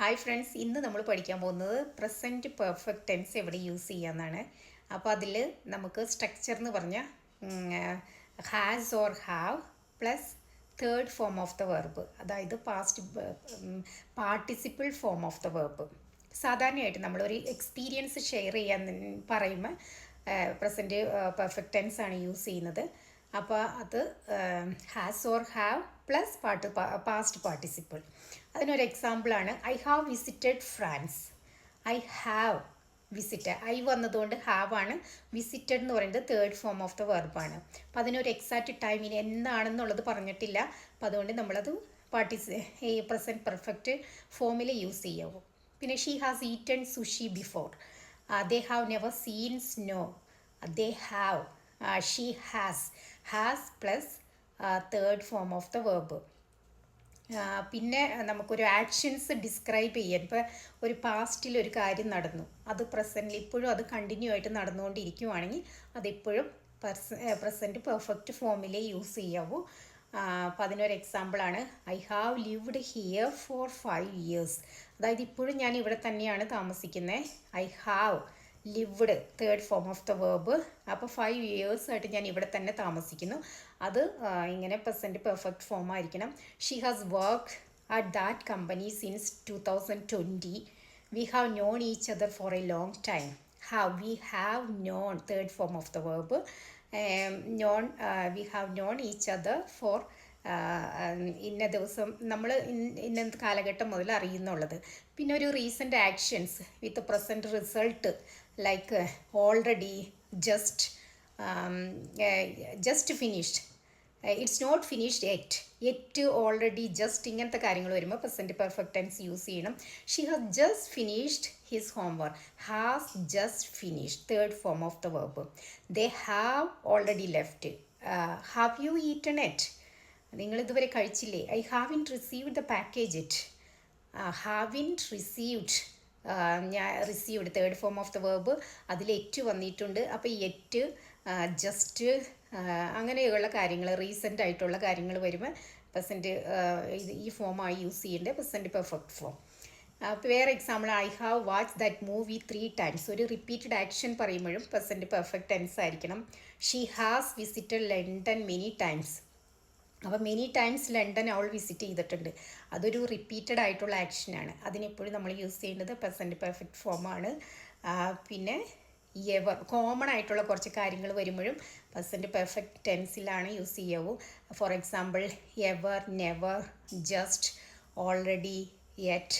Hi friends, ഇന്ന് നമ്മൾ പഠിക്കാൻ പോകുന്നത് പ്രസൻറ്റ് പെർഫെക്റ്റ് ടെൻസ് എവിടെ യൂസ് ചെയ്യാമെന്നാണ്. അപ്പോൾ അതിൽ നമുക്ക് സ്ട്രക്ചർ എന്ന് പറഞ്ഞാൽ has or have plus third form of the verb, അതായത് past participle form of the verb. സാധാരണയായിട്ട് നമ്മളൊരു എക്സ്പീരിയൻസ് ഷെയർ ചെയ്യാൻ പറയുമ്പോൾ പ്രസൻറ്റ് പെർഫെക്റ്റ് ടെൻസ് ആണ് യൂസ് ചെയ്യുന്നത്. അപ്പോൾ അത് has or have plus past participle. അതിനൊരു എക്സാമ്പിളാണ് I have visited France. I have visit, I വന്നതുകൊണ്ട് ഹാവ് ആണ്. വിസിറ്റഡ് എന്ന് പറയുന്നത് തേർഡ് ഫോം ഓഫ് ദ വെർബാണ്. അപ്പം അതിനൊരു എക്സാക്റ്റ് ടൈമിന് എന്നാണെന്നുള്ളത് പറഞ്ഞിട്ടില്ല. അപ്പം അതുകൊണ്ട് നമ്മളത് ഈ പ്രസൻറ്റ് പെർഫെക്റ്റ് ഫോമിൽ യൂസ് ചെയ്യാവൂ. പിന്നെ she has eaten sushi before. They have never seen snow. They have, she has plus third form of the verb. പിന്നെ നമുക്കൊരു ആക്ഷൻസ് ഡിസ്ക്രൈബ് ചെയ്യാൻ, ഇപ്പോൾ ഒരു പാസ്റ്റിൽ ഒരു കാര്യം നടന്നു, അത് പ്രസൻറ്റിൽ ഇപ്പോഴും അത് കണ്ടിന്യൂ ആയിട്ട് നടന്നുകൊണ്ടിരിക്കുവാണെങ്കിൽ അതിപ്പോഴും പ്രസൻറ്റ് പെർഫെക്റ്റ് ഫോമിലേ യൂസ് ചെയ്യാവൂ. അപ്പോൾ അതിനൊരു എക്സാമ്പിളാണ് I have lived here for 5 years. അതായത് ഇപ്പോഴും ഞാൻ ഇവിടെ തന്നെയാണ് താമസിക്കുന്നത്. I have lived third form of the verb. അപ്പോൾ 5 years ആയിട്ട് ഞാൻ ഇവിടെ തന്നെ താമസിക്കുന്നു. അത് ഇങ്ങനെ പ്രസൻറ്റ് പെർഫെക്റ്റ് ഫോം ആയിരിക്കണം. She has worked at that company since 2020. We have known each other for a long time. We have known third form of the verb. We have known each other for ഇന്ന ദിവസം, നമ്മൾ ഇന്ന കാലഘട്ടം മുതൽ അറിയുന്നുള്ളത്. പിന്നെ ഒരു recent actions with present result like already, just finished, it's not finished yet, already, just, ഇങ്ങനത്തെ കാര്യങ്ങൾ വരുമ്പോൾ പ്രസൻറ്റ് പെർഫെക്റ്റ് ടെൻസ് യൂസ് ചെയ്യണം. She has just finished his homework. Has just finished third form of the verb. They have already left. Have you eaten it? നിങ്ങളിതുവരെ കഴിച്ചില്ലേ? I haven't received the package it. Haven't received, ഞാൻ received third form of the verb. അതിൽ ed വന്നിട്ടുണ്ട്. അപ്പോൾ at, just, അങ്ങനെയുള്ള കാര്യങ്ങൾ, recent ആയിട്ടുള്ള കാര്യങ്ങൾ വരുമ്പോൾ പ്രസൻറ്റ് ഈ ഫോമായി യൂസ് ചെയ്യേണ്ടത് പ്രസൻറ്റ് പെർഫെക്റ്റ് ഫോം. അപ്പോൾ വേറെ example I have watch that movie 3 times. ഒരു റിപ്പീറ്റഡ് ആക്ഷൻ പറയുമ്പോഴും പ്രസൻറ്റ് പെർഫെക്റ്റ് ടെൻസ് ആയിരിക്കണം. She has visited London many times. അപ്പോൾ മെനി ടൈംസ് ലണ്ടൻ അവൾ വിസിറ്റ് ചെയ്തിട്ടുണ്ട്. അതൊരു റിപ്പീറ്റഡ് ആയിട്ടുള്ള ആക്ഷനാണ്. അതിനെപ്പോഴും നമ്മൾ യൂസ് ചെയ്യേണ്ടത് പ്രസൻറ്റ് പെർഫെക്റ്റ് ഫോമാണ്. പിന്നെ എവർ, കോമൺ ആയിട്ടുള്ള കുറച്ച് കാര്യങ്ങൾ വരുമ്പോഴും പ്രസൻറ്റ് പെർഫെക്റ്റ് ടെൻസിലാണ് യൂസ് ചെയ്യാവൂ. For example ever, never, just, already, yet,